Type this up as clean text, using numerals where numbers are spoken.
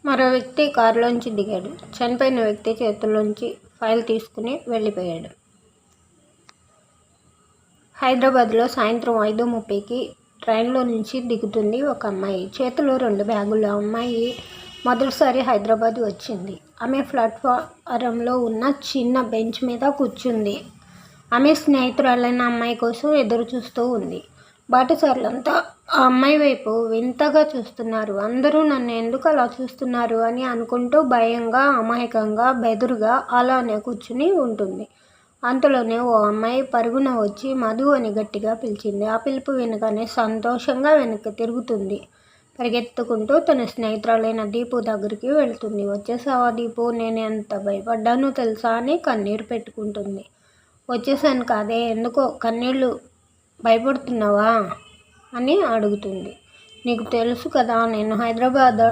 మరో వ్యక్తి కారులోంచి దిగాడు. చనిపోయిన వ్యక్తి చేతుల్లోంచి ఫైల్ తీసుకుని వెళ్ళిపోయాడు. హైదరాబాద్లో సాయంత్రం 5:30కి ట్రైన్లో నుంచి దిగుతుంది ఒక అమ్మాయి. చేతిలో 2 బ్యాగులు. ఆ అమ్మాయి మొదటిసారి హైదరాబాద్ వచ్చింది. ఆమె ప్లాట్ఫారంలో ఉన్న చిన్న బెంచ్ మీద కూర్చుంది. ఆమె స్నేహితురాలైన అమ్మాయి కోసం ఎదురు చూస్తూ ఉంది. బాటసారులంతా ఆ అమ్మాయి వైపు వింతగా చూస్తున్నారు. అందరూ నన్ను ఎందుకు అలా చూస్తున్నారు అని అనుకుంటూ భయంగా, అమాయకంగా, బెదురుగా అలానే కూర్చుని ఉంటుంది. అంతలోనే ఓ అమ్మాయి పరుగున వచ్చి మధు అని గట్టిగా పిలిచింది. ఆ పిలుపు వినగానే సంతోషంగా వెనక్కి తిరుగుతుంది. పరిగెత్తుకుంటూ తన స్నేహితురాలైన దీపు దగ్గరికి వెళ్తుంది. వచ్చేసావా దీపు, నేను ఎంత భయపడ్డానో తెలుసా అని కన్నీరు పెట్టుకుంటుంది. వచ్చేసాను కాదే, ఎందుకో కన్నీళ్ళు, భయపడుతున్నావా అని అడుగుతుంది. నీకు తెలుసు కదా నేను హైదరాబాద్